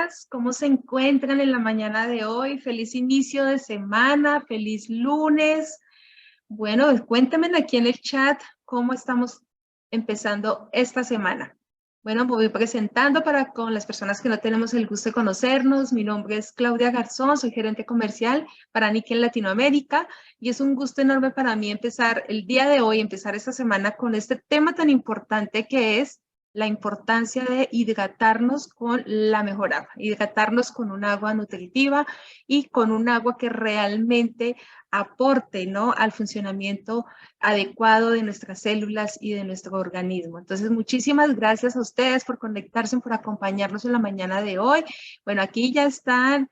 días. ¿Cómo se encuentran en la mañana de hoy? Feliz inicio de semana, feliz lunes. Bueno, cuéntenme aquí en el chat cómo estamos empezando esta semana. Bueno, me voy presentando con las personas que no tenemos el gusto de conocernos. Mi nombre es Claudia Garzón, soy gerente comercial para Nickel Latinoamérica y es un gusto enorme para mí empezar el día de hoy, empezar esta semana con este tema tan importante que es la importancia de hidratarnos con la mejor agua, hidratarnos con un agua nutritiva y con un agua que realmente aporte, ¿no?, al funcionamiento adecuado de nuestras células y de nuestro organismo. Entonces, muchísimas gracias a ustedes por conectarse, por acompañarnos en la mañana de hoy. Bueno, aquí ya están,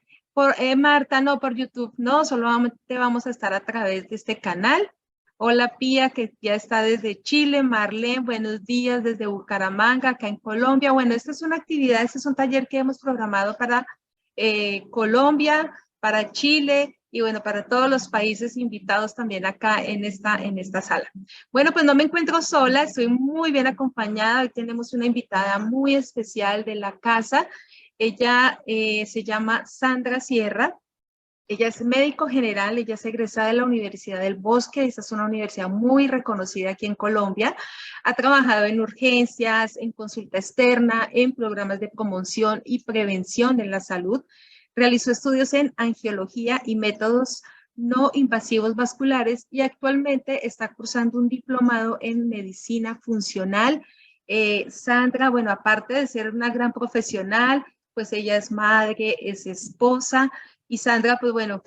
Marta, no por YouTube, no, solamente vamos a estar a través de este canal. Hola Pía, que ya está desde Chile. Marlene, buenos días desde Bucaramanga, acá en Colombia. Bueno, esta es una actividad, este es un taller que hemos programado para Colombia, para Chile y bueno, para todos los países invitados también acá en esta sala. Bueno, pues no me encuentro sola, estoy muy bien acompañada. Hoy tenemos una invitada muy especial de la casa. Ella se llama Sandra Sierra. Ella es médico general, ella es egresada de la Universidad del Bosque, esta es una universidad muy reconocida aquí en Colombia. Ha trabajado en urgencias, en consulta externa, en programas de promoción y prevención de la salud. Realizó estudios en angiología y métodos no invasivos vasculares y actualmente está cursando un diplomado en medicina funcional. Sandra, bueno, aparte de ser una gran profesional, pues ella es madre, es esposa. Y Sandra, pues bueno,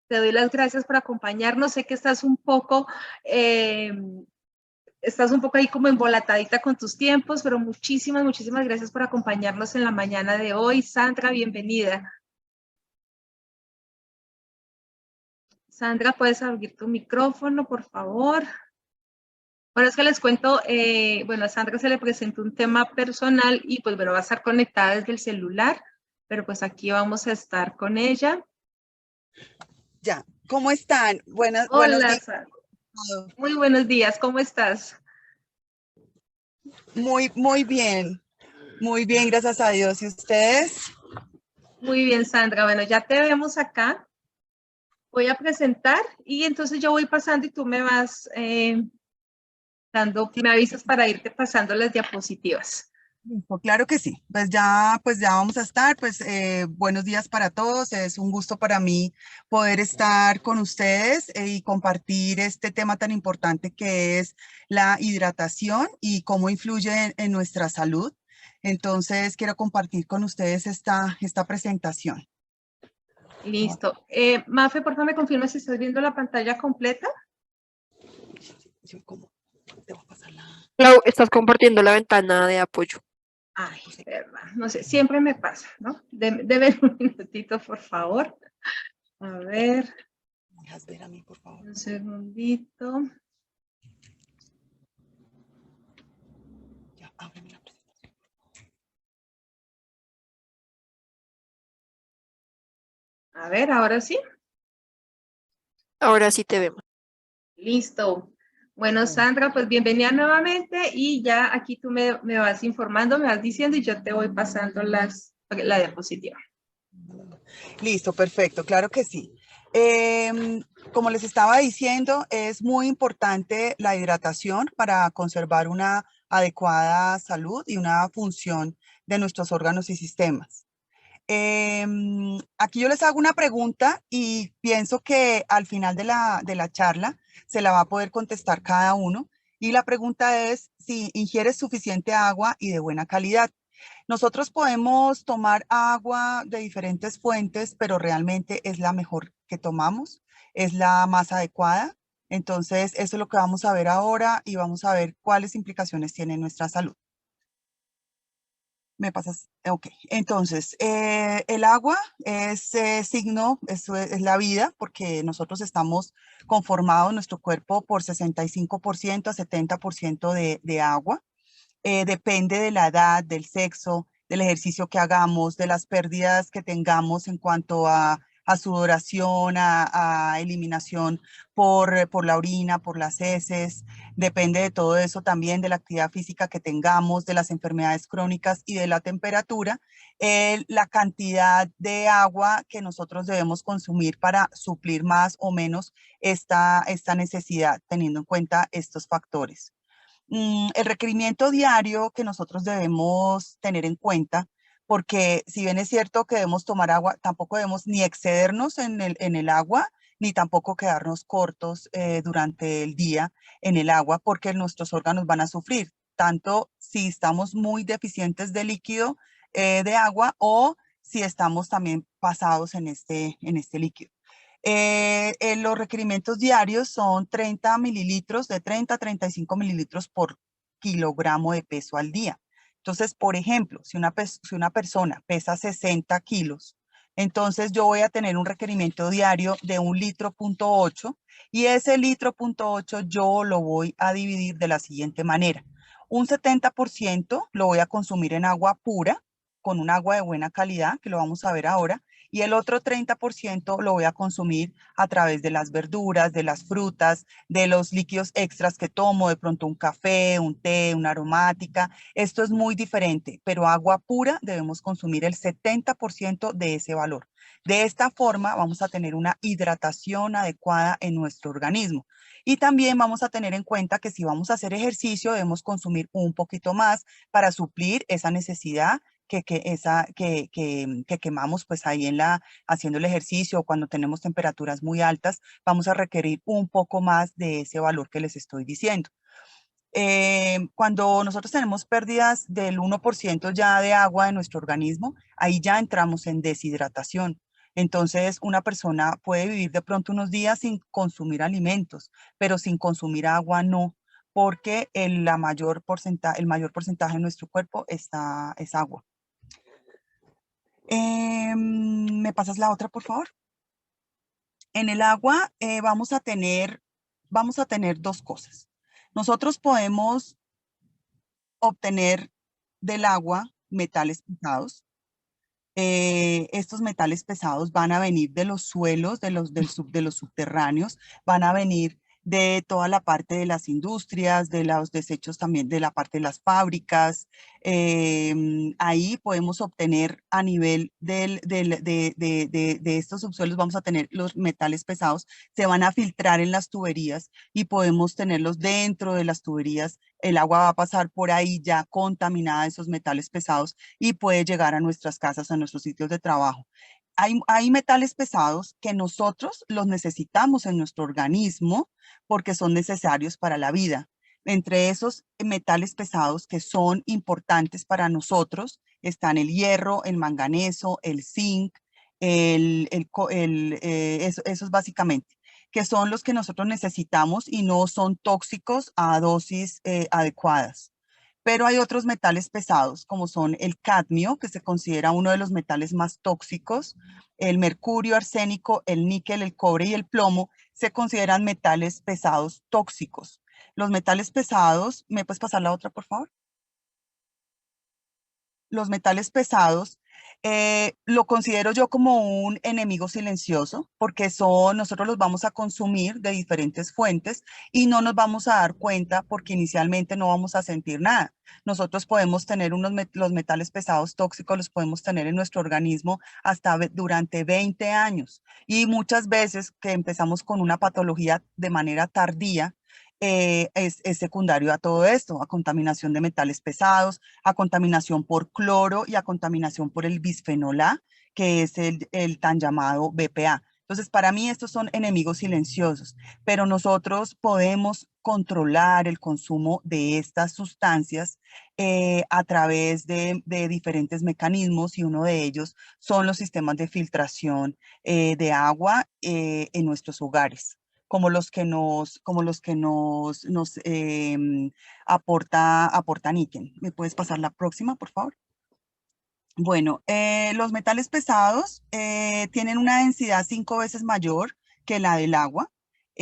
te doy las gracias por acompañarnos. Sé que estás un poco ahí como embolatadita con tus tiempos, pero muchísimas gracias por acompañarnos en la mañana de hoy. Sandra, bienvenida. Sandra, ¿puedes abrir tu micrófono, por favor? Bueno, es que les cuento, bueno, a Sandra se le presentó un tema personal y pues bueno, va a estar conectada desde el celular, pero pues aquí vamos a estar con ella. Ya, ¿cómo están? Buenos días. Sandra. Muy buenos días, ¿cómo estás? Muy bien, gracias a Dios. ¿Y ustedes? Muy bien, Sandra. Bueno, ya te vemos acá. Voy a presentar y entonces yo voy pasando y tú me vas me avisas para irte pasando las diapositivas. Claro que sí. Pues ya vamos a estar. Buenos días para todos. Es un gusto para mí poder estar con ustedes y compartir este tema tan importante que es la hidratación y cómo influye en nuestra salud. Entonces, quiero compartir con ustedes esta presentación. Listo. Mafe, por favor, me confirma si estás viendo la pantalla completa. ¿Cómo? Te voy a pasar la... Clau, estás compartiendo la ventana de apoyo. Ay, verdad. No sé, siempre me pasa, ¿no? Deme un minutito, por favor. A ver. ¿Me dejas ver a mí, por favor? Un segundito. Ya, ábreme la presentación. A ver, ahora sí. Ahora sí te vemos. Listo. Bueno, Sandra, pues bienvenida nuevamente y ya aquí tú me vas informando, me vas diciendo y yo te voy pasando la diapositiva. Listo, perfecto, claro que sí. Como les estaba diciendo, es muy importante la hidratación para conservar una adecuada salud y una función de nuestros órganos y sistemas. Aquí yo les hago una pregunta y pienso que al final de la charla se la va a poder contestar cada uno. Y la pregunta es si ingieres suficiente agua y de buena calidad. Nosotros podemos tomar agua de diferentes fuentes, pero realmente es la mejor que tomamos, es la más adecuada. Entonces, eso es lo que vamos a ver ahora y vamos a ver cuáles implicaciones tiene en nuestra salud. ¿Me pasas? Ok. Entonces, el agua es signo, eso es la vida, porque nosotros estamos conformados, nuestro cuerpo, por 65% a 70% de agua. Depende de la edad, del sexo, del ejercicio que hagamos, de las pérdidas que tengamos en cuanto a a sudoración, a eliminación por la orina, por las heces. Depende de todo eso también, de la actividad física que tengamos, de las enfermedades crónicas y de la temperatura, la cantidad de agua que nosotros debemos consumir para suplir más o menos esta necesidad, teniendo en cuenta estos factores. El requerimiento diario que nosotros debemos tener en cuenta, porque si bien es cierto que debemos tomar agua, tampoco debemos ni excedernos en el agua, ni tampoco quedarnos cortos durante el día en el agua, porque nuestros órganos van a sufrir, tanto si estamos muy deficientes de líquido de agua o si estamos también pasados en este líquido. Los requerimientos diarios son 30 mililitros, de 30 a 35 mililitros por kilogramo de peso al día. Entonces, por ejemplo, si una persona pesa 60 kilos, entonces yo voy a tener un requerimiento diario de 1,8 litros y ese 1,8 litros yo lo voy a dividir de la siguiente manera. Un 70% lo voy a consumir en agua pura, con un agua de buena calidad, que lo vamos a ver ahora, y el otro 30% lo voy a consumir a través de las verduras, de las frutas, de los líquidos extras que tomo, de pronto un café, un té, una aromática. Esto es muy diferente, pero agua pura debemos consumir el 70% de ese valor. De esta forma vamos a tener una hidratación adecuada en nuestro organismo. Y también vamos a tener en cuenta que si vamos a hacer ejercicio debemos consumir un poquito más para suplir esa necesidad que quemamos pues ahí haciendo el ejercicio o cuando tenemos temperaturas muy altas, vamos a requerir un poco más de ese valor que les estoy diciendo. Cuando nosotros tenemos pérdidas del 1% ya de agua en nuestro organismo, ahí ya entramos en deshidratación. Entonces, una persona puede vivir de pronto unos días sin consumir alimentos, pero sin consumir agua no, porque el mayor porcentaje de nuestro cuerpo es agua. ¿Me pasas la otra, por favor? En el agua vamos a tener dos cosas. Nosotros podemos obtener del agua metales pesados. Estos metales pesados van a venir de los suelos, de los subterráneos, van a venir de toda la parte de las industrias, de los desechos también de la parte de las fábricas. Ahí podemos obtener a nivel de estos subsuelos, vamos a tener los metales pesados, se van a filtrar en las tuberías y podemos tenerlos dentro de las tuberías. El agua va a pasar por ahí ya contaminada de esos metales pesados y puede llegar a nuestras casas, a nuestros sitios de trabajo. Hay metales pesados que nosotros los necesitamos en nuestro organismo porque son necesarios para la vida. Entre esos metales pesados que son importantes para nosotros están el hierro, el manganeso, el zinc, esos básicamente, que son los que nosotros necesitamos y no son tóxicos a dosis adecuadas. Pero hay otros metales pesados, como son el cadmio, que se considera uno de los metales más tóxicos, el mercurio, arsénico, el níquel, el cobre y el plomo, se consideran metales pesados tóxicos. Los metales pesados, ¿me puedes pasar la otra, por favor? Los metales pesados lo considero yo como un enemigo silencioso porque nosotros los vamos a consumir de diferentes fuentes y no nos vamos a dar cuenta porque inicialmente no vamos a sentir nada. Nosotros podemos tener los metales pesados tóxicos, los podemos tener en nuestro organismo hasta durante 20 años y muchas veces que empezamos con una patología de manera tardía, es secundario a todo esto, a contaminación de metales pesados, a contaminación por cloro y a contaminación por el bisfenol A, que es el tan llamado BPA. Entonces, para mí estos son enemigos silenciosos, pero nosotros podemos controlar el consumo de estas sustancias a través de diferentes mecanismos y uno de ellos son los sistemas de filtración de agua en nuestros hogares, como los que nos aporta níquel. ¿Me puedes pasar la próxima, por favor? Bueno, los metales pesados tienen una densidad 5 veces mayor que la del agua.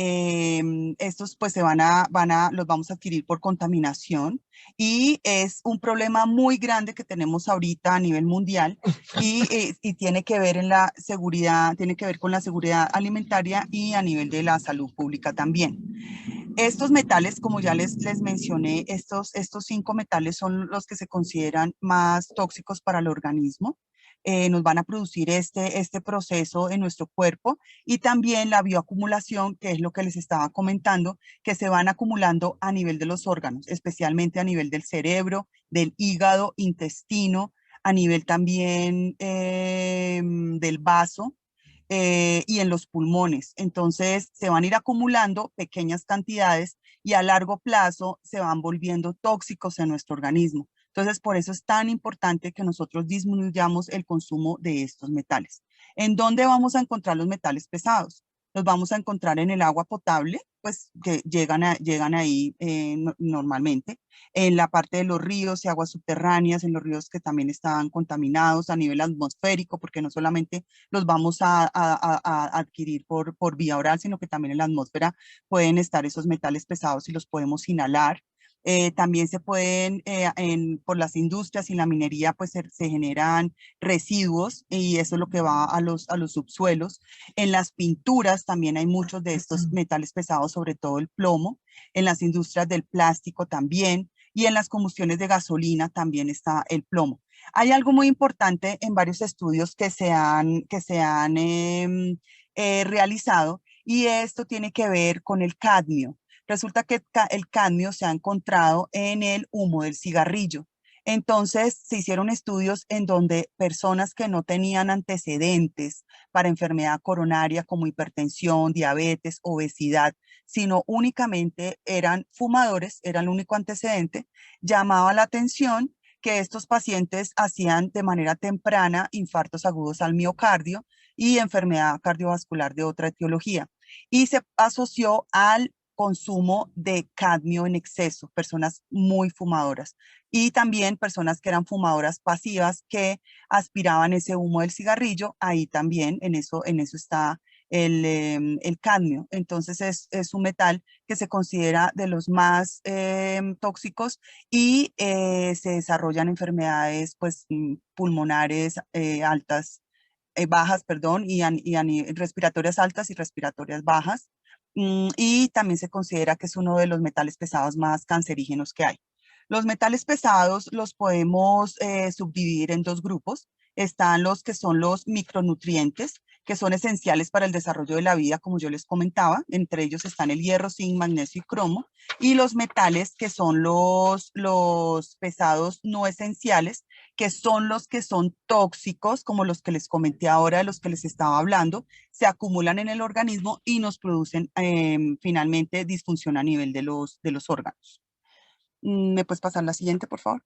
Estos pues los vamos a adquirir por contaminación y es un problema muy grande que tenemos ahorita a nivel mundial y tiene que ver en la seguridad, tiene que ver con la seguridad alimentaria y a nivel de la salud pública también. Estos metales, como ya les mencioné, estos 5 metales son los que se consideran más tóxicos para el organismo. Nos van a producir este proceso en nuestro cuerpo y también la bioacumulación, que es lo que les estaba comentando, que se van acumulando a nivel de los órganos, especialmente a nivel del cerebro, del hígado, intestino, a nivel también del vaso, y en los pulmones. Entonces se van a ir acumulando pequeñas cantidades y a largo plazo se van volviendo tóxicos en nuestro organismo. Entonces por eso es tan importante que nosotros disminuyamos el consumo de estos metales. ¿En dónde vamos a encontrar los metales pesados? Los vamos a encontrar en el agua potable, pues que llegan ahí normalmente, en la parte de los ríos y aguas subterráneas, en los ríos que también están contaminados a nivel atmosférico, porque no solamente los vamos a adquirir por vía oral, sino que también en la atmósfera pueden estar esos metales pesados y los podemos inhalar. También se pueden, por las industrias y la minería, pues se generan residuos y eso es lo que va a los subsuelos. En las pinturas también hay muchos de estos metales pesados, sobre todo el plomo. En las industrias del plástico también y en las combustiones de gasolina también está el plomo. Hay algo muy importante en varios estudios que se han realizado y esto tiene que ver con el cadmio. Resulta que el cadmio se ha encontrado en el humo del cigarrillo. Entonces se hicieron estudios en donde personas que no tenían antecedentes para enfermedad coronaria como hipertensión, diabetes, obesidad, sino únicamente eran fumadores, era el único antecedente, llamaba la atención que estos pacientes hacían de manera temprana infartos agudos al miocardio y enfermedad cardiovascular de otra etiología. Y se asoció al consumo de cadmio en exceso, personas muy fumadoras y también personas que eran fumadoras pasivas que aspiraban ese humo del cigarrillo, ahí también en eso está el cadmio. Entonces es un metal que se considera de los más tóxicos y se desarrollan enfermedades pues, pulmonares altas, bajas, perdón, respiratorias altas y respiratorias bajas. Y también se considera que es uno de los metales pesados más cancerígenos que hay. Los metales pesados los podemos subdividir en 2 grupos. Están los que son los micronutrientes, que son esenciales para el desarrollo de la vida, como yo les comentaba. Entre ellos están el hierro, zinc, magnesio y cromo. Y los metales, que son los pesados no esenciales, que son los que son tóxicos, como los que les comenté ahora, de los que les estaba hablando, se acumulan en el organismo y nos producen finalmente disfunción a nivel de los órganos. ¿Me puedes pasar la siguiente, por favor?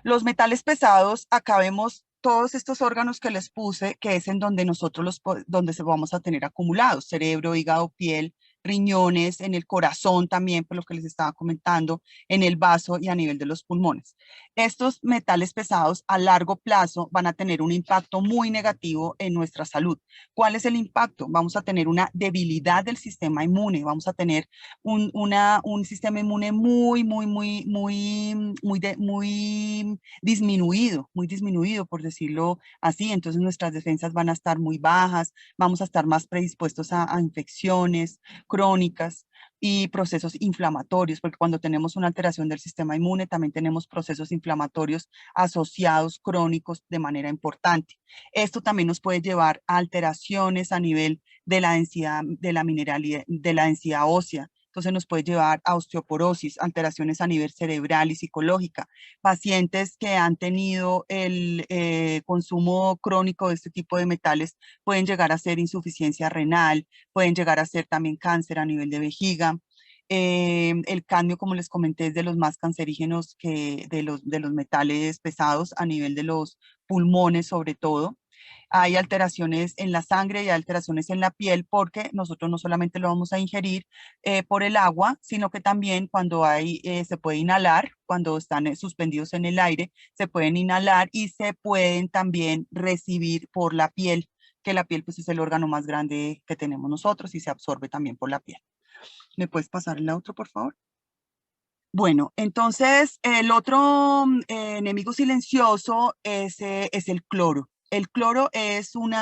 Los metales pesados, acá vemos todos estos órganos que les puse, que es en donde nosotros donde se vamos a tener acumulados, cerebro, hígado, piel, riñones, en el corazón también, por lo que les estaba comentando, en el vaso y a nivel de los pulmones. Estos metales pesados a largo plazo van a tener un impacto muy negativo en nuestra salud. ¿Cuál es el impacto? Vamos a tener una debilidad del sistema inmune, vamos a tener un sistema inmune muy disminuido, por decirlo así. Entonces nuestras defensas van a estar muy bajas, vamos a estar más predispuestos a infecciones crónicas y procesos inflamatorios, porque cuando tenemos una alteración del sistema inmune también tenemos procesos inflamatorios asociados crónicos de manera importante. Esto también nos puede llevar a alteraciones a nivel de la densidad de la mineralidad, de la densidad ósea. Entonces nos puede llevar a osteoporosis, alteraciones a nivel cerebral y psicológica. Pacientes que han tenido el consumo crónico de este tipo de metales pueden llegar a ser insuficiencia renal, pueden llegar a ser también cáncer a nivel de vejiga. El cadmio, como les comenté, es de los más cancerígenos de los metales pesados a nivel de los pulmones sobre todo. Hay alteraciones en la sangre y alteraciones en la piel porque nosotros no solamente lo vamos a ingerir por el agua, sino que también cuando se puede inhalar, cuando están suspendidos en el aire, se pueden inhalar y se pueden también recibir por la piel. que la piel pues es el órgano más grande que tenemos nosotros y se absorbe también por la piel. ¿Me puedes pasar el otro, por favor? Bueno, entonces el otro enemigo silencioso es el cloro. El cloro es un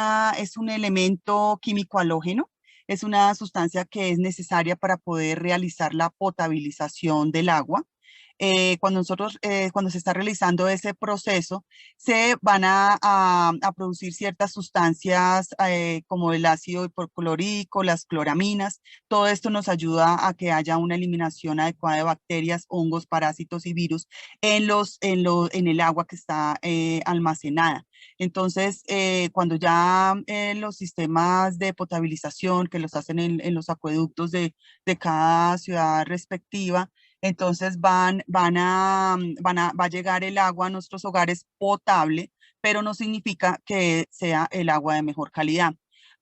elemento químico halógeno, es una sustancia que es necesaria para poder realizar la potabilización del agua. Cuando se está realizando ese proceso, se van a producir ciertas sustancias como el ácido hipoclorhídrico, las cloraminas. Todo esto nos ayuda a que haya una eliminación adecuada de bacterias, hongos, parásitos y virus en el agua que está almacenada. Entonces, cuando ya los sistemas de potabilización que los hacen en los acueductos de cada ciudad respectiva, entonces va a llegar el agua a nuestros hogares potable, pero no significa que sea el agua de mejor calidad,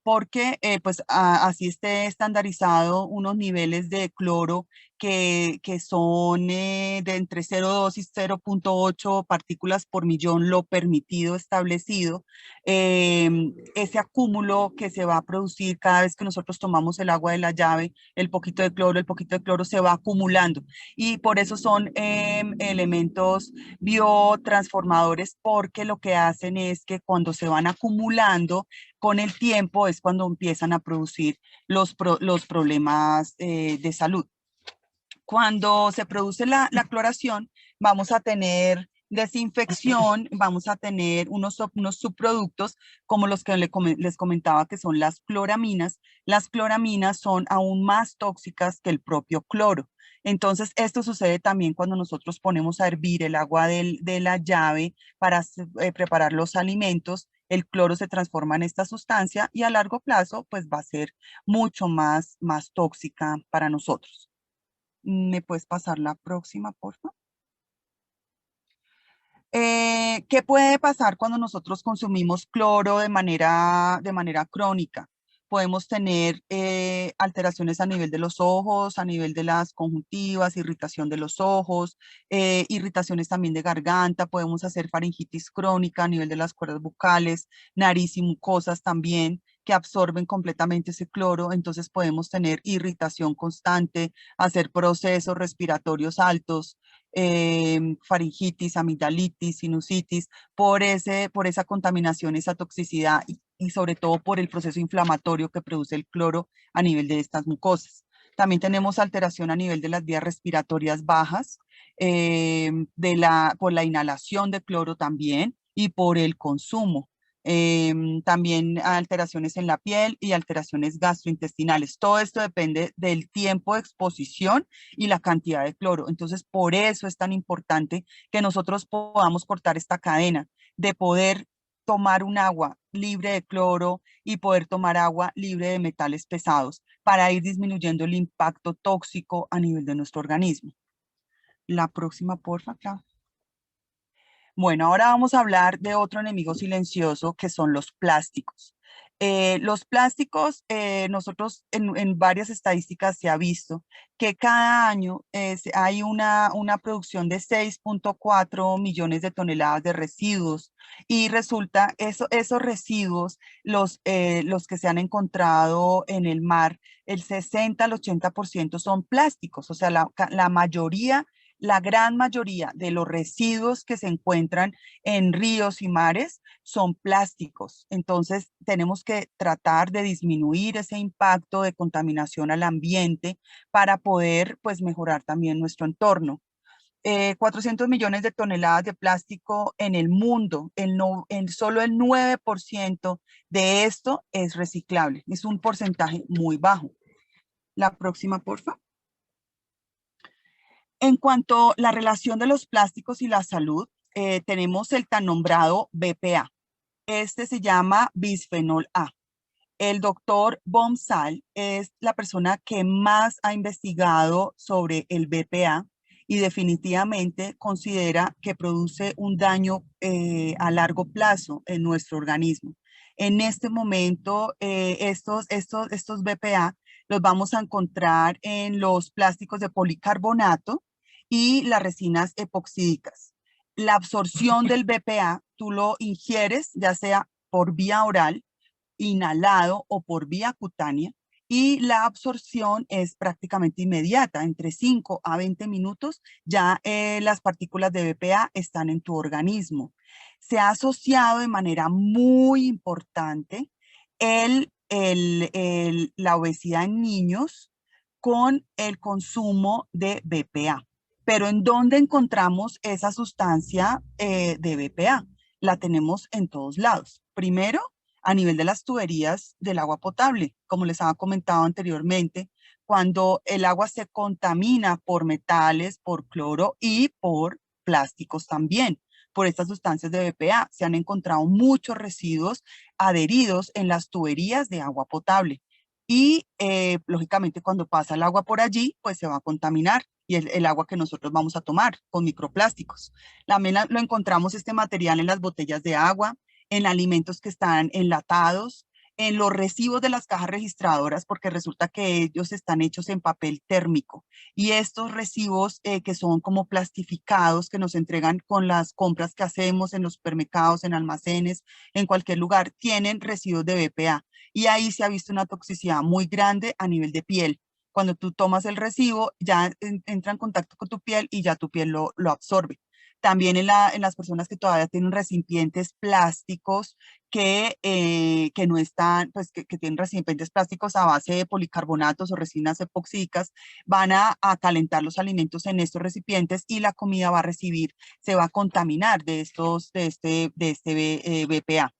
porque pues así esté estandarizado unos niveles de cloro que son de entre 0,2 y 0,8 partículas por millón, lo permitido establecido. Ese acúmulo que se va a producir cada vez que nosotros tomamos el agua de la llave, el poquito de cloro se va acumulando y por eso son elementos biotransformadores, porque lo que hacen es que cuando se van acumulando con el tiempo es cuando empiezan a producir los problemas de salud. Cuando se produce la cloración, vamos a tener desinfección, vamos a tener unos subproductos como los que les comentaba, que son las cloraminas. Las cloraminas son aún más tóxicas que el propio cloro. Entonces, esto sucede también cuando nosotros ponemos a hervir el agua de la llave para preparar los alimentos. El cloro se transforma en esta sustancia y a largo plazo, pues va a ser mucho más tóxica para nosotros. ¿Me puedes pasar la próxima, por favor? ¿Qué puede pasar cuando nosotros consumimos cloro de manera crónica? Podemos tener alteraciones a nivel de los ojos, a nivel de las conjuntivas, irritación de los ojos, irritaciones también de garganta, podemos hacer faringitis crónica a nivel de las cuerdas vocales, nariz y mucosas también, que absorben completamente ese cloro. Entonces podemos tener irritación constante, hacer procesos respiratorios altos, faringitis, amigdalitis, sinusitis, por esa contaminación, esa toxicidad y sobre todo por el proceso inflamatorio que produce el cloro a nivel de estas mucosas. También tenemos alteración a nivel de las vías respiratorias bajas, por la inhalación de cloro también y por el consumo. También alteraciones en la piel y alteraciones gastrointestinales. Todo esto depende del tiempo de exposición y la cantidad de cloro. Entonces, por eso es tan importante que nosotros podamos cortar esta cadena de poder tomar un agua libre de cloro y poder tomar agua libre de metales pesados para ir disminuyendo el impacto tóxico a nivel de nuestro organismo. La próxima, porfa, Clau. Bueno, ahora vamos a hablar de otro enemigo silencioso que son los plásticos. Los plásticos, nosotros en varias estadísticas se ha visto que cada año hay una producción de 6,4 millones de toneladas de residuos y resulta esos residuos, los que se han encontrado en el mar, el 60 al 80% son plásticos, o sea, la mayoría, la gran mayoría de los residuos que se encuentran en ríos y mares son plásticos. Entonces, tenemos que tratar de disminuir ese impacto de contaminación al ambiente para poder, pues, mejorar también nuestro entorno. 400 millones de toneladas de plástico en el mundo, solo el 9% de esto es reciclable. Es un porcentaje muy bajo. La próxima, por favor. En cuanto a la relación de los plásticos y la salud, tenemos el tan nombrado BPA. Este se llama bisfenol A. El doctor Bomsal es la persona que más ha investigado sobre el BPA y definitivamente considera que produce un daño a largo plazo en nuestro organismo. En este momento, estos BPA los vamos a encontrar en los plásticos de policarbonato y las resinas epoxídicas. La absorción del BPA, tú lo ingieres ya sea por vía oral inhalado o por vía cutánea, y la absorción es prácticamente inmediata, entre 5 a 20 minutos ya las partículas de BPA están en tu organismo. Se ha asociado de manera muy importante la obesidad en niños con el consumo de BPA. Pero ¿en dónde encontramos esa sustancia de BPA? La tenemos en todos lados. Primero, a nivel de las tuberías del agua potable, como les había comentado anteriormente, cuando el agua se contamina por metales, por cloro y por plásticos también. Por estas sustancias de BPA se han encontrado muchos residuos adheridos en las tuberías de agua potable. Y lógicamente cuando pasa el agua por allí, pues se va a contaminar y el agua que nosotros vamos a tomar con microplásticos. También lo encontramos este material en las botellas de agua, en alimentos que están enlatados, en los recibos de las cajas registradoras, porque resulta que ellos están hechos en papel térmico. Y estos recibos que son como plastificados, que nos entregan con las compras que hacemos en los supermercados, en almacenes, en cualquier lugar, tienen residuos de BPA. Y ahí se ha visto una toxicidad muy grande a nivel de piel. Cuando tú tomas el recibo, ya entra en contacto con tu piel y ya tu piel lo absorbe. También en las personas que todavía tienen recipientes plásticos que no están, pues que tienen recipientes plásticos a base de policarbonatos o resinas epóxicas, van a calentar los alimentos en estos recipientes y la comida va a recibir, se va a contaminar de este BPA.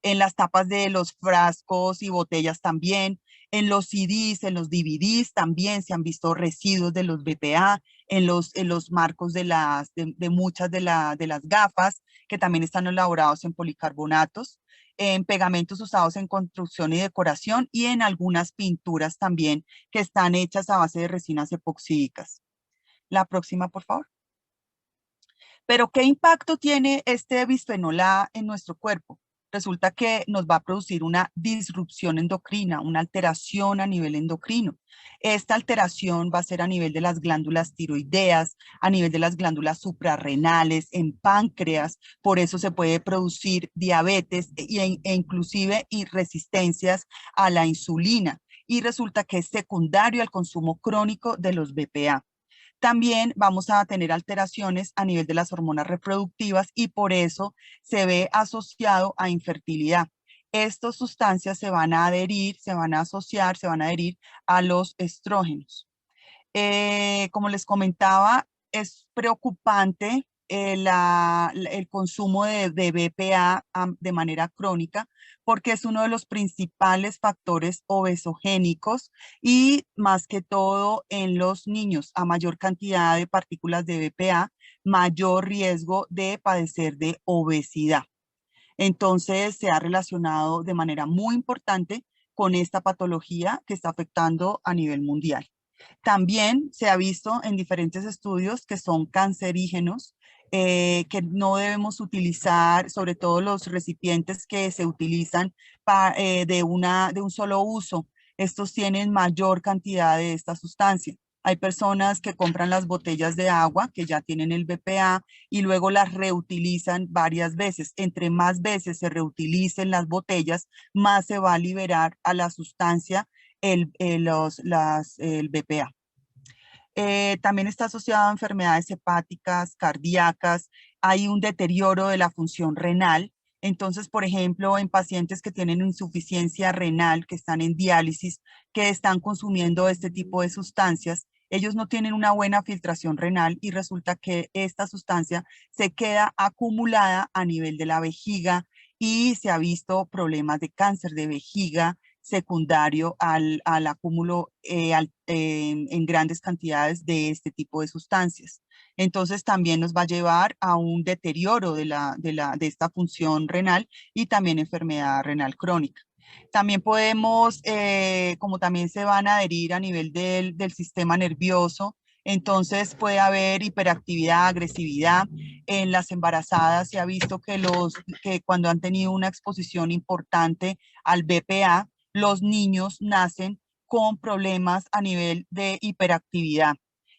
En las tapas de los frascos y botellas también, en los CDs, en los DVDs también se han visto residuos de los BPA, en los marcos de muchas de las gafas, que también están elaborados en policarbonatos, en pegamentos usados en construcción y decoración y en algunas pinturas también que están hechas a base de resinas epoxídicas. La próxima, por favor. Pero ¿qué impacto tiene este bisfenol A en nuestro cuerpo? Resulta que nos va a producir una disrupción endocrina, una alteración a nivel endocrino. Esta alteración va a ser a nivel de las glándulas tiroideas, a nivel de las glándulas suprarrenales, en páncreas. Por eso se puede producir diabetes e inclusive resistencias a la insulina. Y resulta que es secundario al consumo crónico de los BPA. También vamos a tener alteraciones a nivel de las hormonas reproductivas y por eso se ve asociado a infertilidad. Estas sustancias se van a adherir, se van a asociar, se van a adherir a los estrógenos. Como les comentaba, es preocupante el consumo de BPA de manera crónica porque es uno de los principales factores obesogénicos y más que todo en los niños, a mayor cantidad de partículas de BPA, mayor riesgo de padecer de obesidad. Entonces se ha relacionado de manera muy importante con esta patología que está afectando a nivel mundial. También se ha visto en diferentes estudios que son cancerígenos, que no debemos utilizar, sobre todo los recipientes que se utilizan de un solo uso. Estos tienen mayor cantidad de esta sustancia. Hay personas que compran las botellas de agua que ya tienen el BPA y luego las reutilizan varias veces. Entre más veces se reutilicen las botellas, más se va a liberar a la sustancia el BPA. También está asociado a enfermedades hepáticas, cardíacas, hay un deterioro de la función renal. Entonces, por ejemplo, en pacientes que tienen insuficiencia renal, que están en diálisis, que están consumiendo este tipo de sustancias, ellos no tienen una buena filtración renal y resulta que esta sustancia se queda acumulada a nivel de la vejiga y se ha visto problemas de cáncer de vejiga, secundario al acúmulo en grandes cantidades de este tipo de sustancias. Entonces también nos va a llevar a un deterioro de esta función renal y también enfermedad renal crónica. También podemos, como también se van a adherir a nivel del sistema nervioso, entonces puede haber hiperactividad, agresividad. En las embarazadas se ha visto que cuando han tenido una exposición importante al BPA, los niños nacen con problemas a nivel de hiperactividad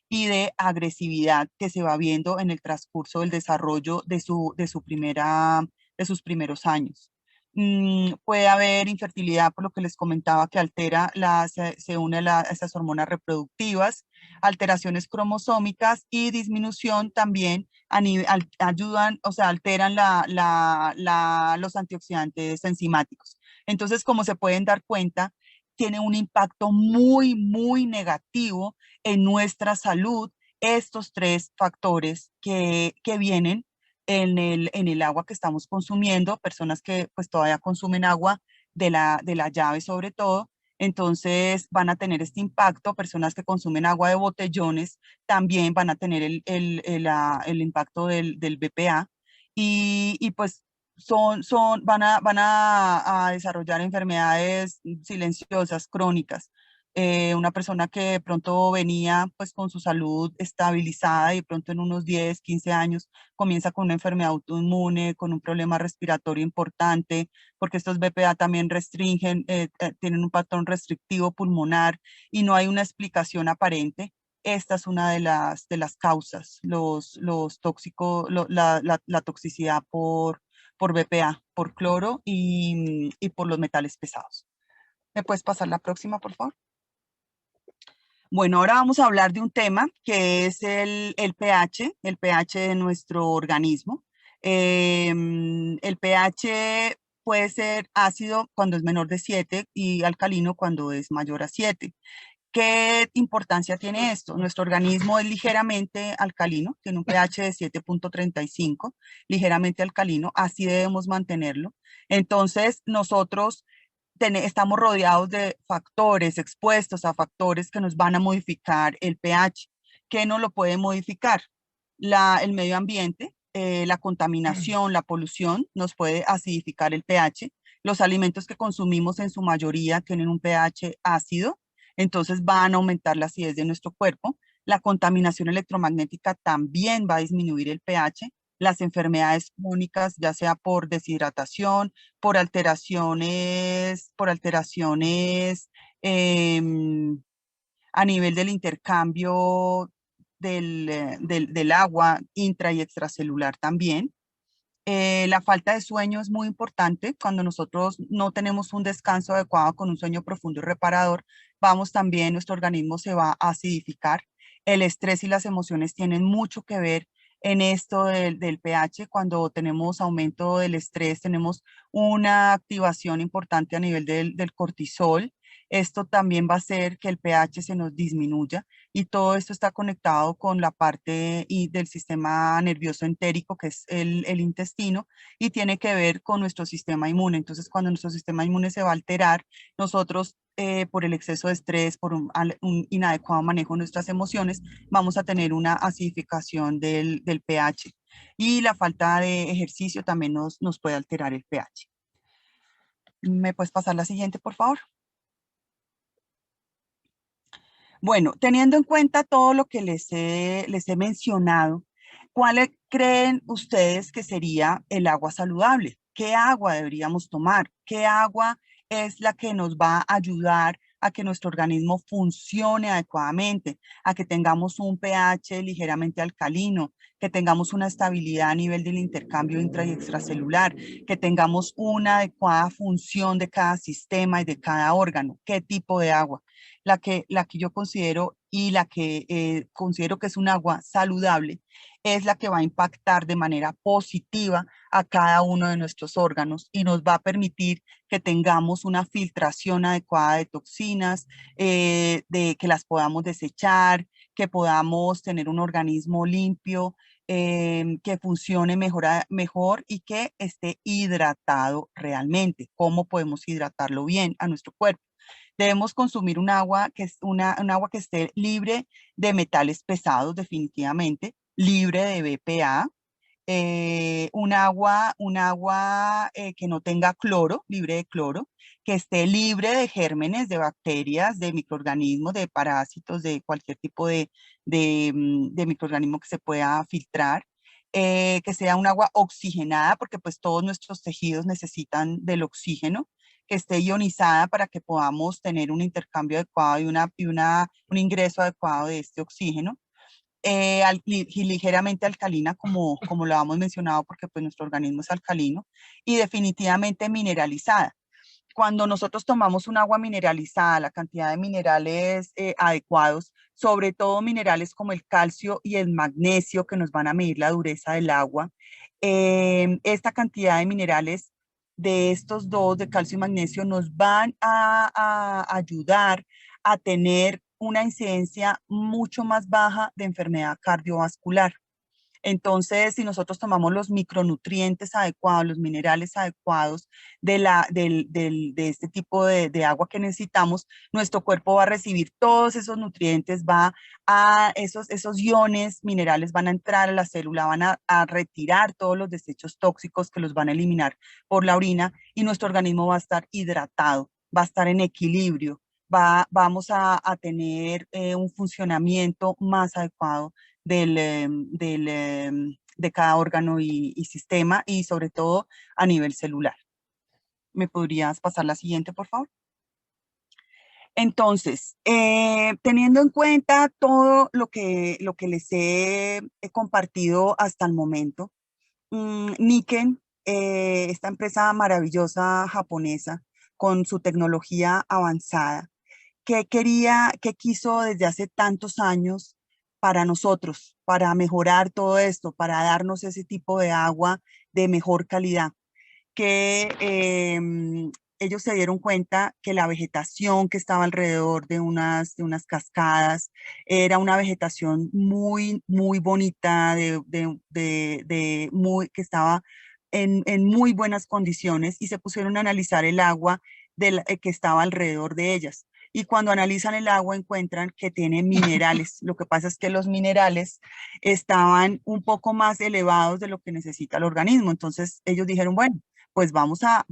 y de agresividad que se va viendo en el transcurso del desarrollo de sus primeros años. Puede haber infertilidad, por lo que les comentaba, que altera, se une a esas hormonas reproductivas, alteraciones cromosómicas y disminución también ayudan, o sea, alteran los antioxidantes enzimáticos. Entonces, como se pueden dar cuenta, tiene un impacto muy, muy negativo en nuestra salud estos tres factores que vienen en el agua que estamos consumiendo, personas que pues todavía consumen agua de la llave sobre todo, entonces van a tener este impacto. Personas que consumen agua de botellones también van a tener el impacto del BPA y pues van a desarrollar enfermedades silenciosas, crónicas. Una persona que de pronto venía pues con su salud estabilizada y de pronto en unos 10, 15 años comienza con una enfermedad autoinmune, con un problema respiratorio importante, porque estos BPA también restringen, tienen un patrón restrictivo pulmonar y no hay una explicación aparente. Esta es una de las causas, los tóxicos, la toxicidad por BPA, por cloro y por los metales pesados. ¿Me puedes pasar la próxima, por favor? Bueno, ahora vamos a hablar de un tema que es el pH de nuestro organismo. El pH puede ser ácido cuando es menor de 7 y alcalino cuando es mayor a 7. ¿Qué importancia tiene esto? Nuestro organismo es ligeramente alcalino, tiene un pH de 7.35, ligeramente alcalino, así debemos mantenerlo. Entonces, nosotros estamos rodeados de factores, expuestos a factores que nos van a modificar el pH. ¿Qué no lo puede modificar? El medio ambiente, la contaminación, la polución nos puede acidificar el pH. Los alimentos que consumimos en su mayoría tienen un pH ácido, entonces van a aumentar la acidez de nuestro cuerpo. La contaminación electromagnética también va a disminuir el pH. Las enfermedades crónicas, ya sea por deshidratación, por alteraciones a nivel del intercambio del agua intra y extracelular también. La falta de sueño es muy importante. Cuando nosotros no tenemos un descanso adecuado con un sueño profundo y reparador, nuestro organismo se va a acidificar. El estrés y las emociones tienen mucho que ver en esto del pH. Cuando tenemos aumento del estrés, tenemos una activación importante a nivel del cortisol. Esto también va a hacer que el pH se nos disminuya y todo esto está conectado con la parte del sistema nervioso entérico, que es el intestino, y tiene que ver con nuestro sistema inmune. Entonces, cuando nuestro sistema inmune se va a alterar, nosotros por el exceso de estrés, por un inadecuado manejo de nuestras emociones, vamos a tener una acidificación del pH. Y la falta de ejercicio también nos puede alterar el pH. ¿Me puedes pasar la siguiente, por favor? Bueno, teniendo en cuenta todo lo que les he mencionado, ¿cuál creen ustedes que sería el agua saludable? ¿Qué agua deberíamos tomar? ¿Qué agua es la que nos va a ayudar a que nuestro organismo funcione adecuadamente, a que tengamos un pH ligeramente alcalino, que tengamos una estabilidad a nivel del intercambio intra y extracelular, que tengamos una adecuada función de cada sistema y de cada órgano? ¿Qué tipo de agua? La que yo considero y la que considero que es un agua saludable es la que va a impactar de manera positiva a cada uno de nuestros órganos y nos va a permitir que tengamos una filtración adecuada de toxinas, de que las podamos desechar, que podamos tener un organismo limpio, que funcione mejor y que esté hidratado realmente. ¿Cómo podemos hidratarlo bien a nuestro cuerpo? Debemos consumir un agua un agua que esté libre de metales pesados, definitivamente, libre de BPA, un agua que no tenga cloro, libre de cloro, que esté libre de gérmenes, de bacterias, de microorganismos, de parásitos, de cualquier tipo de microorganismo que se pueda filtrar. Que sea un agua oxigenada, porque pues todos nuestros tejidos necesitan del oxígeno, que esté ionizada para que podamos tener un intercambio adecuado y un ingreso adecuado de este oxígeno. y ligeramente alcalina, como lo hemos mencionado, porque pues nuestro organismo es alcalino, y definitivamente mineralizada. Cuando nosotros tomamos un agua mineralizada, la cantidad de minerales adecuados, sobre todo minerales como el calcio y el magnesio, que nos van a medir la dureza del agua, esta cantidad de minerales de estos dos, de calcio y magnesio, nos van a ayudar a tener una incidencia mucho más baja de enfermedad cardiovascular. Entonces, si nosotros tomamos los micronutrientes adecuados, los minerales adecuados de este tipo de agua que necesitamos, nuestro cuerpo va a recibir todos esos nutrientes, esos iones minerales van a entrar a la célula, van a retirar todos los desechos tóxicos que los van a eliminar por la orina y nuestro organismo va a estar hidratado, va a estar en equilibrio. Vamos a tener un funcionamiento más adecuado de cada órgano y sistema, y sobre todo a nivel celular. ¿Me podrías pasar la siguiente, por favor? Entonces, teniendo en cuenta todo lo que les he compartido hasta el momento, Nikken, esta empresa maravillosa japonesa con su tecnología avanzada, qué quiso desde hace tantos años para nosotros, para mejorar todo esto, para darnos ese tipo de agua de mejor calidad, que ellos se dieron cuenta que la vegetación que estaba alrededor de unas cascadas era una vegetación muy, muy bonita, que estaba en muy buenas condiciones, y se pusieron a analizar el agua que estaba alrededor de ellas. Y cuando analizan el agua encuentran que tiene minerales. Lo que pasa es que los minerales estaban un poco más elevados de lo que necesita el organismo. Entonces ellos dijeron, bueno, pues vamos a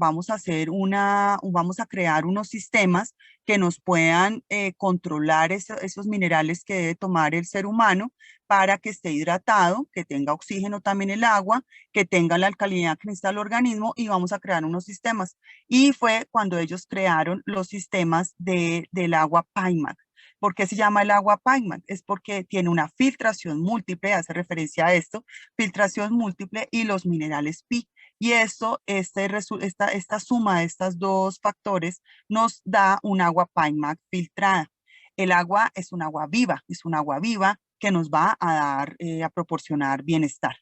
crear unos sistemas que nos puedan controlar esos minerales que debe tomar el ser humano para que esté hidratado, que tenga oxígeno también el agua, que tenga la alcalinidad que necesita el organismo, y vamos a crear unos sistemas. Y fue cuando ellos crearon los sistemas del agua PAIMAC. ¿Por qué se llama el agua PAIMAC? Es porque tiene una filtración múltiple, hace referencia a esto, filtración múltiple y los minerales Pi. Y esta suma de estos dos factores nos da un agua PAIMAC filtrada. El agua es un agua viva que nos va a dar, a proporcionar bienestar.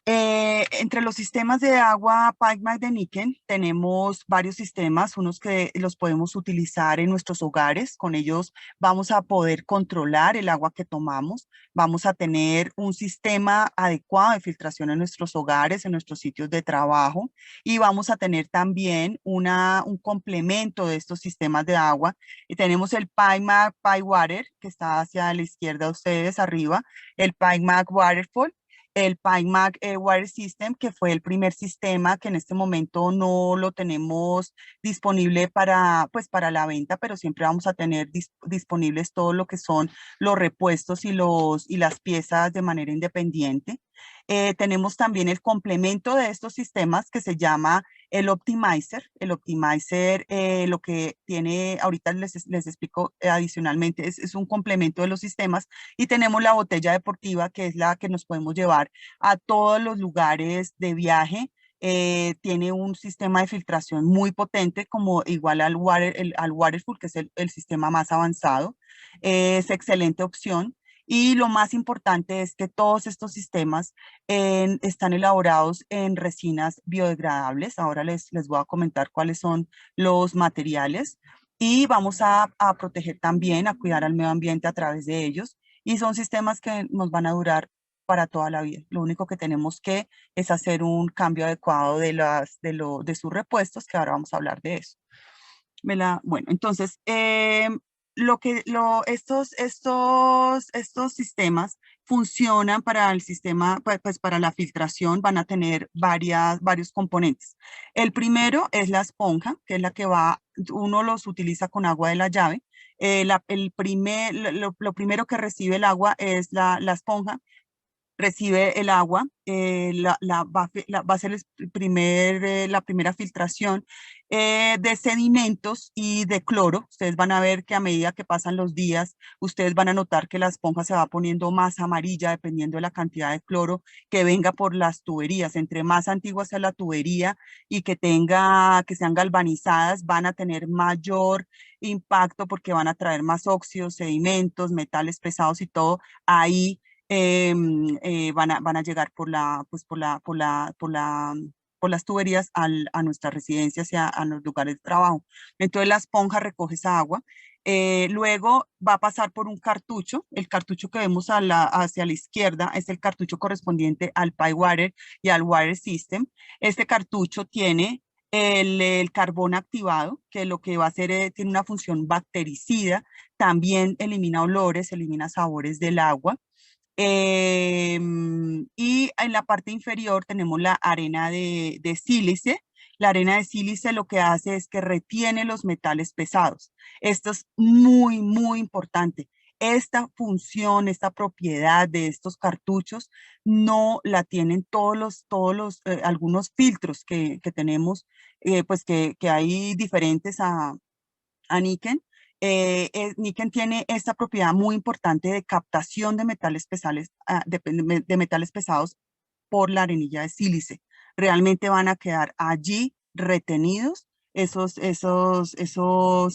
Entre los sistemas de agua PAIMAC de Nikken tenemos varios sistemas, unos que los podemos utilizar en nuestros hogares. Con ellos vamos a poder controlar el agua que tomamos, vamos a tener un sistema adecuado de filtración en nuestros hogares, en nuestros sitios de trabajo, y vamos a tener también un complemento de estos sistemas de agua. Y tenemos el PAIMAC PaiWater, que está hacia la izquierda de ustedes, arriba, el PAIMAC Waterfall, el PAIMAC Water System, que fue el primer sistema que en este momento no lo tenemos disponible pues para la venta, pero siempre vamos a tener disponibles todo lo que son los repuestos y las piezas de manera independiente. Tenemos también el complemento de estos sistemas que se llama el Optimizer. El Optimizer lo que tiene, ahorita les explico adicionalmente, es un complemento de los sistemas, y tenemos la botella deportiva, que es la que nos podemos llevar a todos los lugares de viaje. Tiene un sistema de filtración muy potente, como igual al Waterful, que es el sistema más avanzado. Es excelente opción. Y lo más importante es que todos estos sistemas están elaborados en resinas biodegradables. Ahora les voy a comentar cuáles son los materiales. Y vamos a proteger también, a cuidar al medio ambiente a través de ellos. Y son sistemas que nos van a durar para toda la vida. Lo único que tenemos que es hacer un cambio adecuado de sus repuestos, que ahora vamos a hablar de eso. Bueno, entonces, estos sistemas funcionan para el sistema, pues para la filtración, van a tener varios componentes. El primero es la esponja, que es la que uno los utiliza con agua de la llave. Lo primero que recibe el agua es la esponja, recibe el agua, va a ser la primera filtración de sedimentos y de cloro. Ustedes van a ver que a medida que pasan los días, ustedes van a notar que la esponja se va poniendo más amarilla dependiendo de la cantidad de cloro que venga por las tuberías. Entre más antigua sea la tubería y que sean galvanizadas, van a tener mayor impacto porque van a traer más óxidos, sedimentos, metales pesados y todo ahí van a llegar por las tuberías a nuestras residencias y a los lugares de trabajo. Entonces la esponja recoge esa agua. Luego va a pasar por un cartucho. El cartucho que vemos hacia la izquierda es el cartucho correspondiente al Pipe Water y al Water System. Este cartucho tiene el carbón activado, que lo que va a hacer tiene una función bactericida, también elimina olores, elimina sabores del agua. Y en la parte inferior tenemos la arena de sílice. La arena de sílice lo que hace es que retiene los metales pesados. Esto es muy, muy importante. Esta función, esta propiedad de estos cartuchos no la tienen algunos filtros que tenemos, pues que hay diferentes a níquel. Níquel tiene esta propiedad muy importante de captación de metales de metales pesados por la arenilla de sílice. Realmente van a quedar allí retenidos esos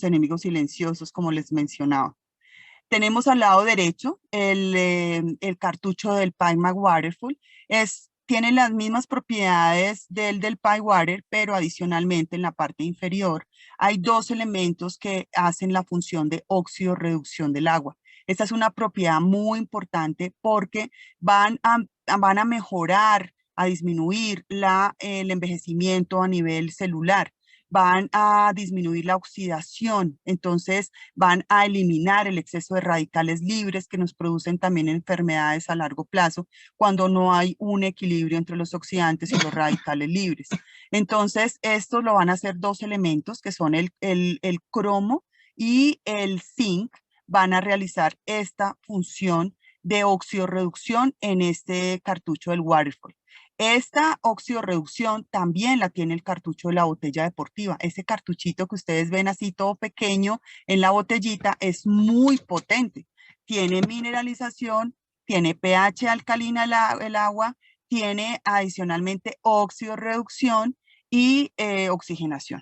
enemigos silenciosos, como les mencionaba. Tenemos al lado derecho el cartucho del Pipe Waterfall. Tiene las mismas propiedades del Pipe Water, pero adicionalmente en la parte inferior hay dos elementos que hacen la función de óxido-reducción del agua. Esta es una propiedad muy importante porque van a mejorar, a disminuir el envejecimiento a nivel celular, van a disminuir la oxidación, entonces van a eliminar el exceso de radicales libres que nos producen también enfermedades a largo plazo cuando no hay un equilibrio entre los oxidantes y los radicales libres. Entonces, esto lo van a hacer dos elementos que son el cromo y el zinc, van a realizar esta función de oxidorreducción en este cartucho del Waterfall. Esta oxidorreducción también la tiene el cartucho de la botella deportiva. Ese cartuchito que ustedes ven así todo pequeño en la botellita es muy potente. Tiene mineralización, tiene pH alcalina el agua, tiene adicionalmente oxidorreducción y oxigenación.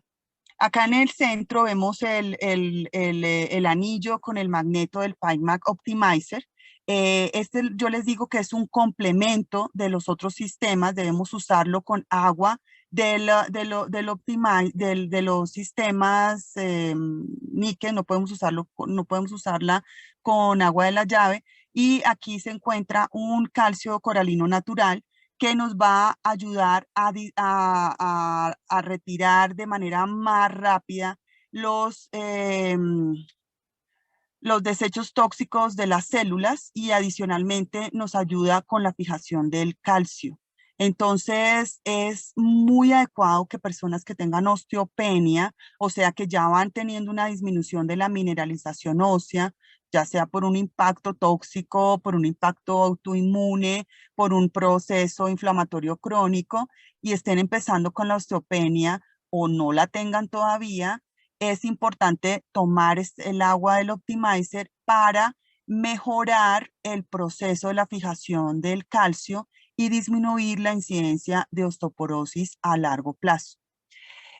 Acá en el centro vemos el anillo con el magneto del PipeMac Optimizer. Yo les digo que es un complemento de los otros sistemas, debemos usarlo con agua de los sistemas níquel, no podemos usarla con agua de la llave. Y aquí se encuentra un calcio coralino natural que nos va a ayudar a retirar de manera más rápida los desechos tóxicos de las células y adicionalmente nos ayuda con la fijación del calcio. Entonces es muy adecuado que personas que tengan osteopenia, o sea que ya van teniendo una disminución de la mineralización ósea, ya sea por un impacto tóxico, por un impacto autoinmune, por un proceso inflamatorio crónico y estén empezando con la osteopenia o no la tengan todavía, es importante tomar el agua del Optimizer para mejorar el proceso de la fijación del calcio y disminuir la incidencia de osteoporosis a largo plazo.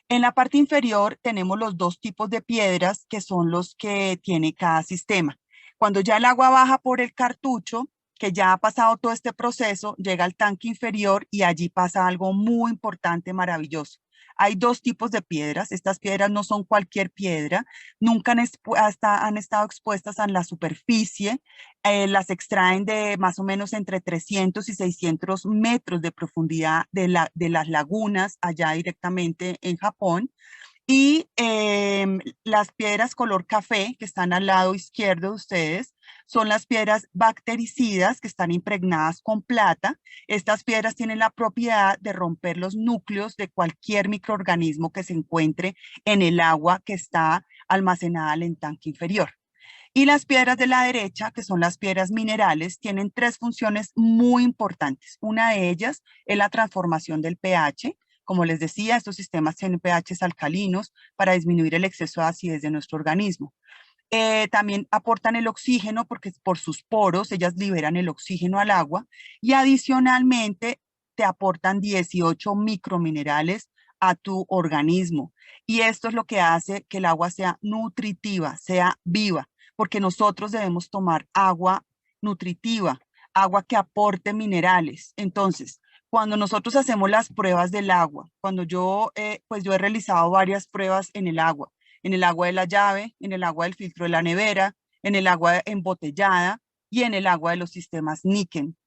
En la parte inferior tenemos los dos tipos de piedras que son los que tiene cada sistema. Cuando ya el agua baja por el cartucho, que ya ha pasado todo este proceso, llega al tanque inferior y allí pasa algo muy importante, maravilloso. Hay dos tipos de piedras. Estas piedras no son cualquier piedra, nunca han estado expuestas a la superficie. Las extraen de más o menos entre 300 y 600 metros de profundidad de las lagunas allá directamente en Japón. Y las piedras color café que están al lado izquierdo de ustedes son las piedras bactericidas que están impregnadas con plata. Estas piedras tienen la propiedad de romper los núcleos de cualquier microorganismo que se encuentre en el agua que está almacenada en el tanque inferior. Y las piedras de la derecha, que son las piedras minerales, tienen tres funciones muy importantes. Una de ellas es la transformación del pH. Como les decía, estos sistemas tienen pHs alcalinos para disminuir el exceso de acidez de nuestro organismo. También aportan el oxígeno porque por sus poros ellas liberan el oxígeno al agua y adicionalmente te aportan 18 microminerales a tu organismo. Y esto es lo que hace que el agua sea nutritiva, sea viva, porque nosotros debemos tomar agua nutritiva, agua que aporte minerales. Entonces, cuando nosotros hacemos las pruebas del agua, cuando pues yo he realizado varias pruebas en el agua de la llave, en el agua del filtro de la nevera, en el agua embotellada y en el agua de los sistemas Niken.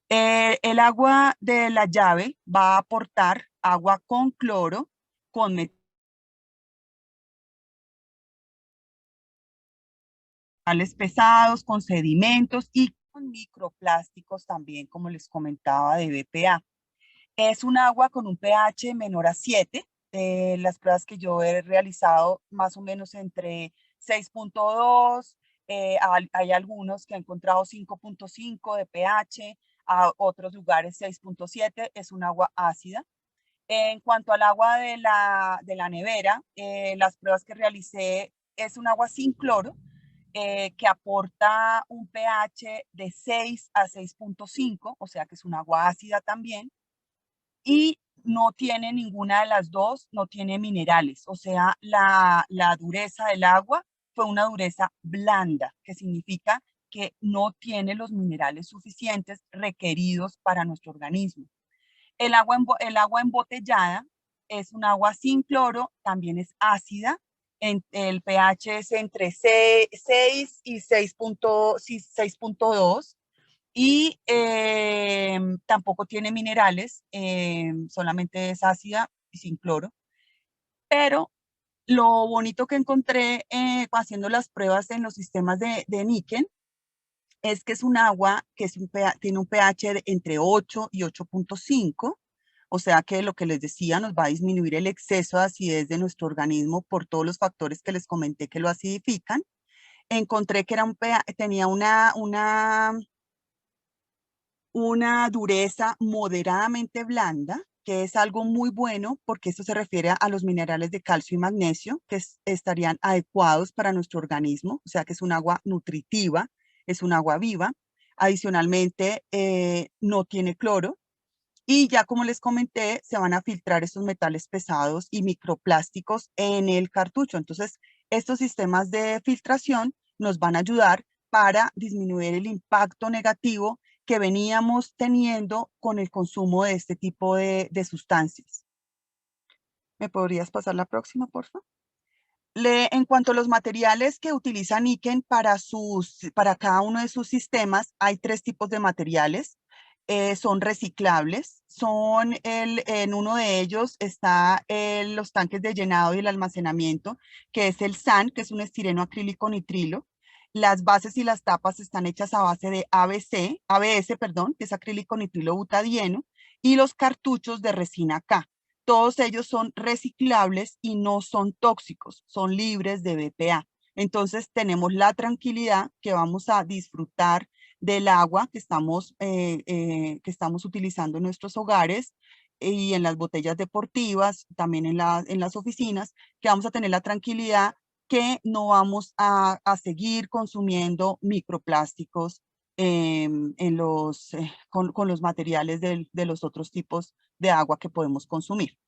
El agua de la llave va a aportar agua con cloro, con metales pesados, con sedimentos y con microplásticos también, como les comentaba, de BPA. Es un agua con un pH menor a 7. Las pruebas que yo he realizado más o menos entre 6.2, hay algunos que han encontrado 5.5 de pH, a otros lugares 6.7, es un agua ácida. En cuanto al agua de la nevera, las pruebas que realicé es un agua sin cloro, que aporta un pH de 6 a 6.5, o sea que es un agua ácida también, y no tiene ninguna de las dos, no tiene minerales, o sea, la dureza del agua fue una dureza blanda, que significa que no tiene los minerales suficientes requeridos para nuestro organismo. El agua embotellada es un agua sin cloro, también es ácida. El pH es entre 6 y 6.2 y tampoco tiene minerales, solamente es ácida y sin cloro. Pero lo bonito que encontré haciendo las pruebas en los sistemas de Niken es que es un agua que tiene un pH de entre 8 y 8.5, o sea que lo que les decía nos va a disminuir el exceso de acidez de nuestro organismo por todos los factores que les comenté que lo acidifican. Encontré que tenía una dureza moderadamente blanda, que es algo muy bueno porque esto se refiere a los minerales de calcio y magnesio que estarían adecuados para nuestro organismo, o sea que es un agua nutritiva, es un agua viva. Adicionalmente, no tiene cloro y ya como les comenté, se van a filtrar estos metales pesados y microplásticos en el cartucho. Entonces, estos sistemas de filtración nos van a ayudar para disminuir el impacto negativo que veníamos teniendo con el consumo de este tipo de sustancias. ¿Me podrías pasar la próxima, por favor? En cuanto a los materiales que utiliza Niken para cada uno de sus sistemas, hay tres tipos de materiales. Son reciclables. En uno de ellos está los tanques de llenado y el almacenamiento, que es el SAN, que es un estireno acrílico nitrilo. Las bases y las tapas están hechas a base de ABS, perdón, que es acrílico nitrilo butadieno, y los cartuchos de resina K. Todos ellos son reciclables y no son tóxicos, son libres de BPA. Entonces tenemos la tranquilidad que vamos a disfrutar del agua que estamos utilizando en nuestros hogares y en las botellas deportivas, también en las oficinas, que vamos a tener la tranquilidad que no vamos a seguir consumiendo microplásticos con los materiales de los otros tipos de agua que podemos consumir.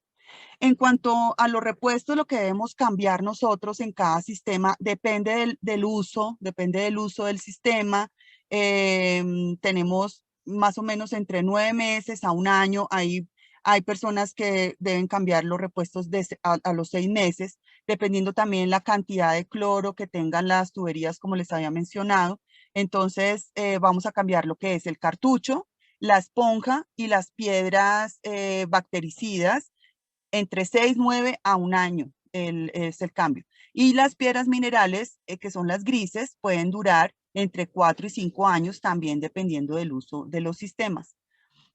En cuanto a los repuestos, lo que debemos cambiar nosotros en cada sistema depende del uso del sistema. Tenemos más o menos entre 9 meses a un año. Hay personas que deben cambiar los repuestos a los 6 meses, dependiendo también la cantidad de cloro que tengan las tuberías, como les había mencionado. Entonces, vamos a cambiar lo que es el cartucho, la esponja y las piedras bactericidas entre 6, 9 a un año es el cambio. Y las piedras minerales, que son las grises, pueden durar entre 4 y 5 años también dependiendo del uso de los sistemas.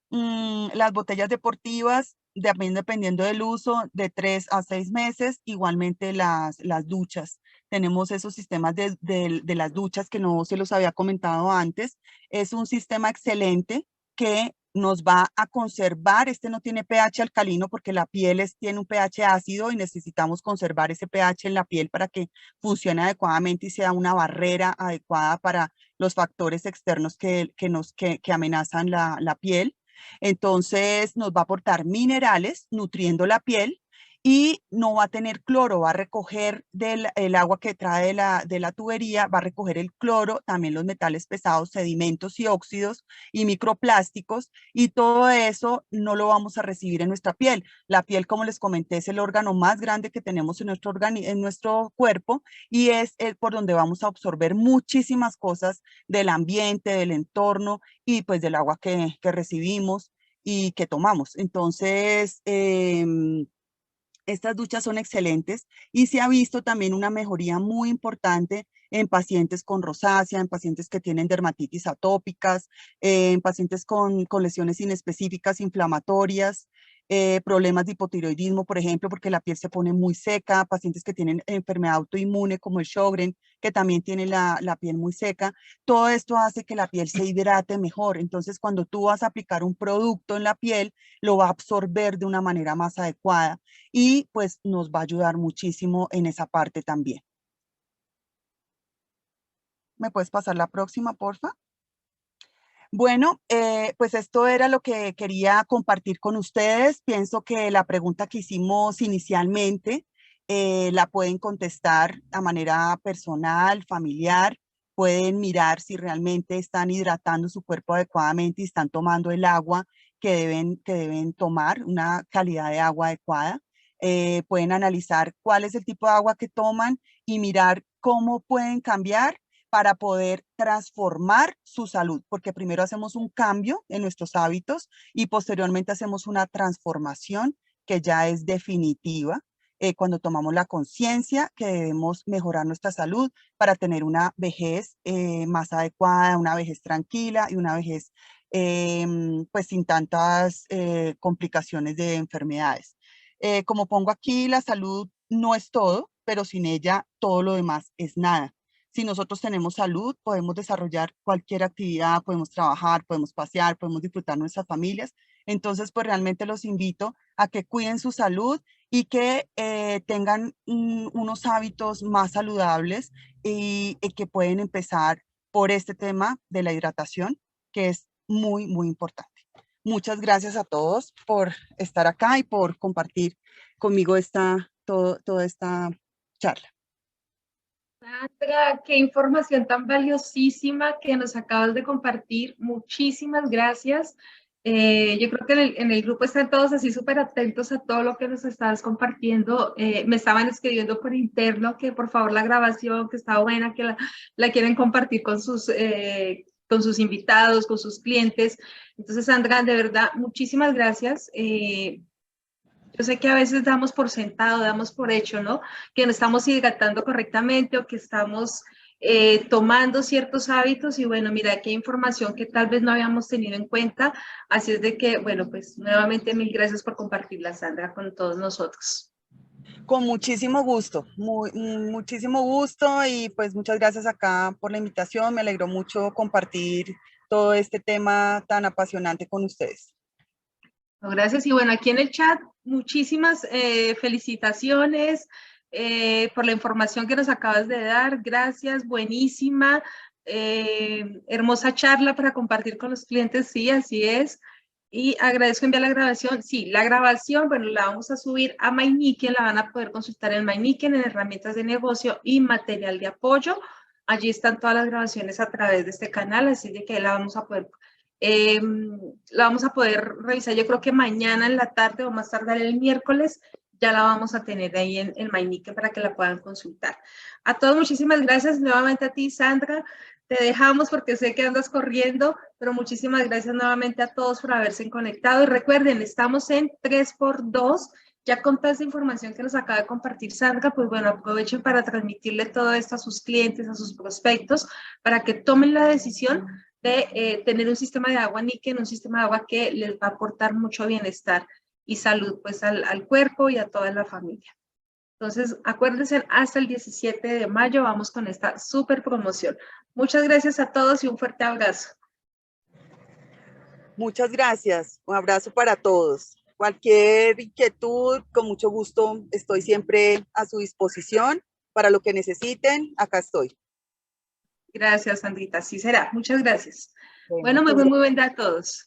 Las botellas deportivas, también dependiendo del uso, de 3 a 6 meses. Igualmente las duchas tenemos esos sistemas de las duchas que no se los había comentado antes. Es un sistema excelente que nos va a conservar. Este no tiene pH alcalino porque la piel tiene un pH ácido y necesitamos conservar ese pH en la piel para que funcione adecuadamente y sea una barrera adecuada para los factores externos que amenazan la piel. Entonces nos va a aportar minerales nutriendo la piel y no va a tener cloro, va a recoger el agua que trae de la tubería, va a recoger el cloro, también los metales pesados, sedimentos y óxidos y microplásticos, y todo eso no lo vamos a recibir en nuestra piel. La piel, como les comenté, es el órgano más grande que tenemos en nuestro cuerpo y es por donde vamos a absorber muchísimas cosas del ambiente, del entorno y pues del agua que recibimos y que tomamos. Entonces, estas duchas son excelentes y se ha visto también una mejoría muy importante en pacientes con rosácea, en pacientes que tienen dermatitis atópicas, en pacientes con lesiones inespecíficas inflamatorias, problemas de hipotiroidismo, por ejemplo, porque la piel se pone muy seca, pacientes que tienen enfermedad autoinmune como el Sjögren, que también tiene la piel muy seca. Todo esto hace que la piel se hidrate mejor. Entonces, cuando tú vas a aplicar un producto en la piel, lo va a absorber de una manera más adecuada y pues nos va a ayudar muchísimo en esa parte también. ¿Me puedes pasar la próxima, porfa? Bueno, pues esto era lo que quería compartir con ustedes. Pienso que la pregunta que hicimos inicialmente la pueden contestar a manera personal, familiar. Pueden mirar si realmente están hidratando su cuerpo adecuadamente y están tomando el agua que deben tomar, una calidad de agua adecuada. Pueden analizar cuál es el tipo de agua que toman y mirar cómo pueden cambiar para poder transformar su salud, porque primero hacemos un cambio en nuestros hábitos y posteriormente hacemos una transformación que ya es definitiva cuando tomamos la conciencia que debemos mejorar nuestra salud para tener una vejez más adecuada, una vejez tranquila y una vejez pues sin tantas complicaciones de enfermedades. Como pongo aquí, la salud no es todo, pero sin ella todo lo demás es nada. Si nosotros tenemos salud, podemos desarrollar cualquier actividad, podemos trabajar, podemos pasear, podemos disfrutar nuestras familias. Entonces, pues realmente los invito a que cuiden su salud y que tengan unos hábitos más saludables y que pueden empezar por este tema de la hidratación, que es muy, muy importante. Muchas gracias a todos por estar acá y por compartir conmigo toda esta charla. Sandra, qué información tan valiosísima que nos acabas de compartir. Muchísimas gracias. Yo creo que en el grupo están todos así súper atentos a todo lo que nos estabas compartiendo. Me estaban escribiendo por interno que por favor la grabación, que está buena, que la quieren compartir con sus invitados, con sus clientes. Entonces, Sandra, de verdad, muchísimas gracias. Yo sé que a veces damos por sentado, damos por hecho, ¿no? Que no estamos hidratando correctamente o que estamos tomando ciertos hábitos y bueno, mira, qué información que tal vez no habíamos tenido en cuenta. Así es de que, bueno, pues nuevamente mil gracias por compartirla, Sandra, con todos nosotros. Con muchísimo gusto, muchísimo gusto y pues muchas gracias acá por la invitación. Me alegró mucho compartir todo este tema tan apasionante con ustedes. Gracias. Y bueno, aquí en el chat, muchísimas felicitaciones por la información que nos acabas de dar. Gracias, buenísima, hermosa charla para compartir con los clientes. Sí, así es. Y agradezco enviar la grabación. Sí, la grabación, bueno, la vamos a subir a MyNiken, la van a poder consultar en MyNiken, en herramientas de negocio y material de apoyo. Allí están todas las grabaciones a través de este canal, así de que la vamos a poder revisar, yo creo que mañana en la tarde o más tardar el miércoles, ya la vamos a tener ahí en MyNiken para que la puedan consultar. A todos, muchísimas gracias. Nuevamente a ti, Sandra. Te dejamos porque sé que andas corriendo, pero muchísimas gracias nuevamente a todos por haberse conectado. Y recuerden, estamos en 3x2. Ya con toda esta información que nos acaba de compartir Sandra, pues bueno, aprovechen para transmitirle todo esto a sus clientes, a sus prospectos, para que tomen la decisión de tener un sistema de agua Niken, un sistema de agua que les va a aportar mucho bienestar y salud pues al cuerpo y a toda la familia. Entonces, acuérdense, hasta el 17 de mayo vamos con esta súper promoción. Muchas gracias a todos y un fuerte abrazo. Muchas gracias. Un abrazo para todos. Cualquier inquietud, con mucho gusto, estoy siempre a su disposición. Para lo que necesiten, acá estoy. Gracias, Sandrita. Así será. Muchas gracias. Bueno, Bueno, muy buen día a todos.